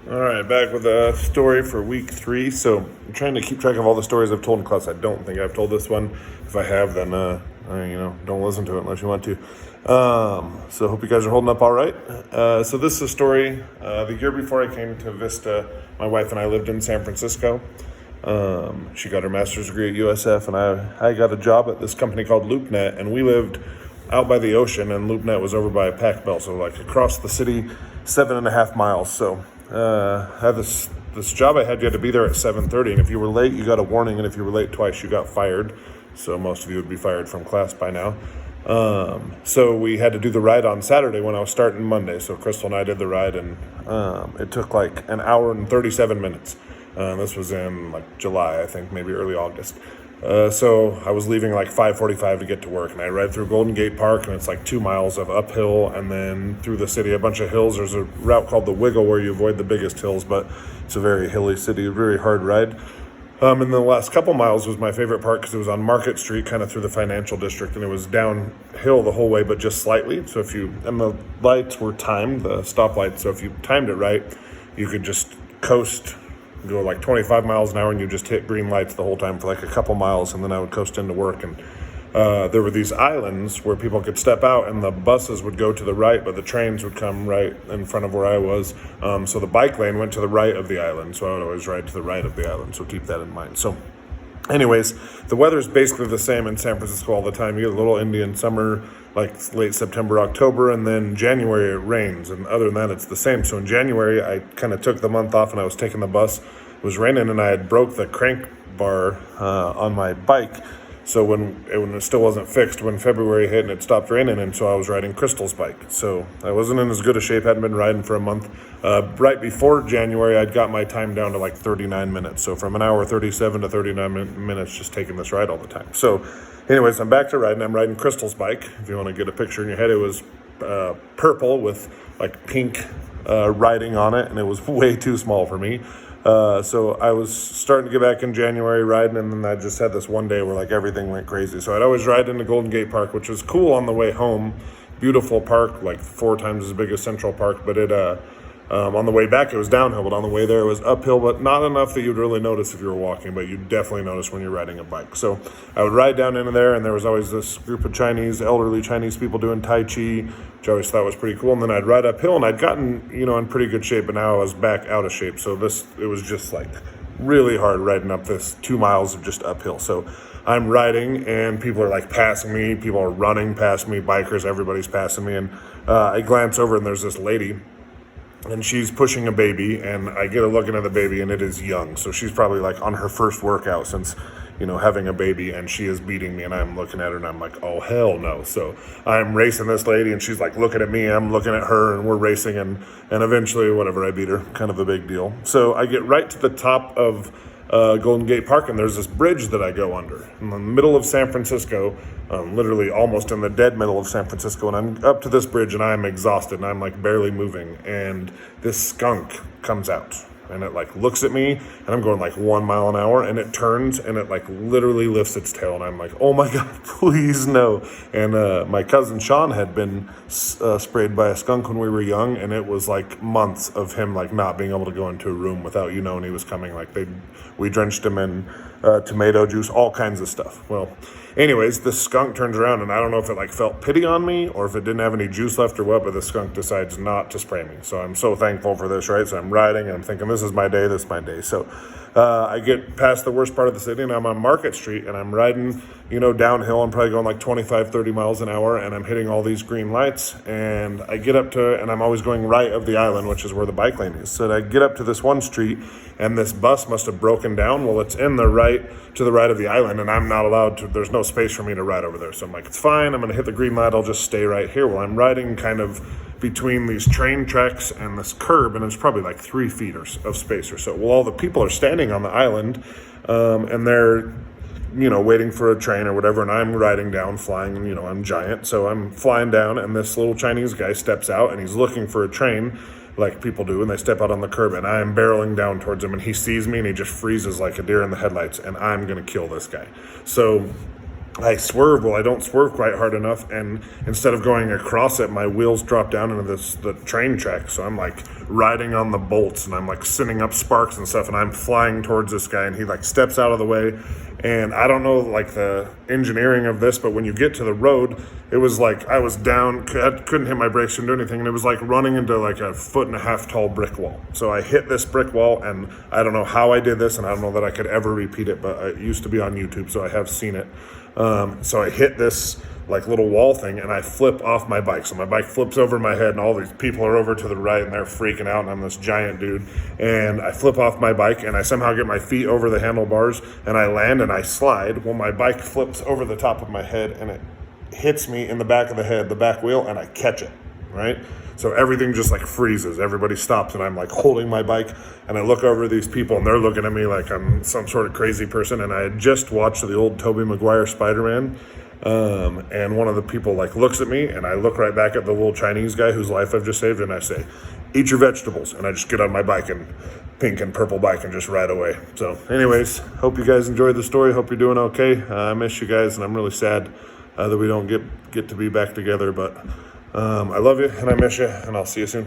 All right, back with a story for week 3. So I'm trying to keep track of all the stories I've told in class. I don't think I've told this one. If I have, then don't listen to it unless you want to. So hope you guys are holding up all right. So this is a story. The year before I came to Vista, my wife and I lived in San Francisco. She got her master's degree at USF, and I got a job at this company called LoopNet, and we lived out by the ocean, and LoopNet was over by Pac Bell, so like across the city, 7.5 miles. So I had this job I had. You had to be there at 7:30, and if you were late, you got a warning, and if you were late twice, you got fired. So most of you would be fired from class by now. So we had to do the ride on Saturday when I was starting Monday. So Crystal and I did the ride, and it took like an hour and 37 minutes. This was in like July, I think, maybe early August. So I was leaving like 5:45 to get to work, and I ride through Golden Gate Park, and it's like 2 miles of uphill, and then through the city, a bunch of hills. There's a route called the Wiggle where you avoid the biggest hills, but it's a very hilly city, a very hard ride. And the last couple miles was my favorite part because it was on Market Street, kind of through the financial district, and it was downhill the whole way, but just slightly. So and the lights were timed, the stoplights, so if you timed it right, you could just coast, go like 25 miles an hour, and you just hit green lights the whole time for like a couple miles, and then I would coast into work. And there were these islands where people could step out, and the buses would go to the right, but the trains would come right in front of where I was. So the bike lane went to the right of the island, so I would always ride to the right of the island, so keep that in mind. So anyways, the weather's basically the same in San Francisco all the time. You get a little Indian summer, like late September, October, and then January it rains. And other than that, it's the same. So in January, I kind of took the month off, and I was taking the bus. It was raining, and I had broke the crank bar on my bike. So when it still wasn't fixed, when February hit and it stopped raining, and so I was riding Crystal's bike. So I wasn't in as good a shape, hadn't been riding for a month. Right before January, I'd got my time down to like 39 minutes. So from an hour 37 to 39 minutes, just taking this ride all the time. So anyways, I'm back to riding. I'm riding Crystal's bike. If you want to get a picture in your head, it was purple with like pink writing on it, and it was way too small for me. So I was starting to get back in January riding, and then I just had this one day where like everything went crazy. So I'd always ride into Golden Gate Park, which was cool on the way home. Beautiful park, like 4 times as big as Central Park, but on the way back it was downhill, but on the way there it was uphill, but not enough that you'd really notice if you were walking, but you'd definitely notice when you're riding a bike. So I would ride down into there, and there was always this group of elderly Chinese people doing Tai Chi, which I always thought was pretty cool. And then I'd ride uphill, and I'd gotten, in pretty good shape, but now I was back out of shape. So it was just like really hard riding up this 2 miles of just uphill. So I'm riding, and people are like passing me, people are running past me, bikers, everybody's passing me. And I glance over, and there's this lady, and she's pushing a baby, and I get a looking at the baby, and it is young. So she's probably like on her first workout since, having a baby, and she is beating me, and I'm looking at her, and I'm like, oh, hell no. So I'm racing this lady, and she's like looking at me, I'm looking at her, and we're racing, and eventually, whatever, I beat her. Kind of a big deal. So I get right to the top of Golden Gate Park, and there's this bridge that I go under in the middle of San Francisco, literally almost in the dead middle of San Francisco, and I'm up to this bridge, and I'm exhausted, and I'm like barely moving, and this skunk comes out, and it like looks at me, and I'm going like 1 mile an hour, and it turns, and it like literally lifts its tail, and I'm like, oh my God, please no. And my cousin Sean had been sprayed by a skunk when we were young, and it was like months of him like not being able to go into a room without knowing he was coming. Like we drenched him in tomato juice, all kinds of stuff. Well, anyways, the skunk turns around, and I don't know if it like felt pity on me or if it didn't have any juice left or what, but the skunk decides not to spray me. So I'm so thankful for this, right? So I'm riding, and I'm thinking, this is my day, this is my day. So I get past the worst part of the city, and I'm on Market Street, and I'm riding, downhill. I'm probably going like 25, 30 miles an hour, and I'm hitting all these green lights, and I get up to, and I'm always going right of the island, which is where the bike lane is. So I get up to this one street, and this bus must have broken down. Well, it's in the to the right of the island, and I'm not allowed to, there's no space for me to ride over there. So I'm like, it's fine, I'm gonna hit the green light, I'll just stay right here. Well, I'm riding kind of between these train tracks and this curb, and it's probably like 3 feet of space or so. Well, all the people are standing on the island, and they're, waiting for a train or whatever, and I'm riding down, flying, I'm giant, so I'm flying down, and this little Chinese guy steps out, and he's looking for a train, like people do, and they step out on the curb, and I'm barreling down towards him, and he sees me, and he just freezes like a deer in the headlights, and I'm gonna kill this guy. So I swerve. Well, I don't swerve quite hard enough, and instead of going across it, my wheels drop down into the train track. So I'm like riding on the bolts, and I'm like sending up sparks and stuff, and I'm flying towards this guy, and he like steps out of the way. And I don't know like the engineering of this, but when you get to the road, it was like I was down, couldn't hit my brakes, couldn't do anything, and it was like running into like a 1.5 foot tall brick wall. So I hit this brick wall, and I don't know how I did this, and I don't know that I could ever repeat it, but it used to be on YouTube, so I have seen it. So I hit this like little wall thing, and I flip off my bike. So my bike flips over my head, and all these people are over to the right, and they're freaking out, and I'm this giant dude. And I flip off my bike, and I somehow get my feet over the handlebars, and I land, and I slide. Well, my bike flips over the top of my head, and it hits me in the back of the head, the back wheel, and I catch it, right? So everything just like freezes. Everybody stops, and I'm like holding my bike, and I look over at these people, and they're looking at me like I'm some sort of crazy person. And I had just watched the old Tobey Maguire Spider-Man, and one of the people like looks at me, and I look right back at the little Chinese guy whose life I've just saved, and I say, "Eat your vegetables." And I just get on my bike, and pink and purple bike, and just ride away. So anyways, hope you guys enjoyed the story. Hope you're doing okay. I miss you guys, and I'm really sad that we don't get to be back together, but I love you, and I miss you, and I'll see you soon.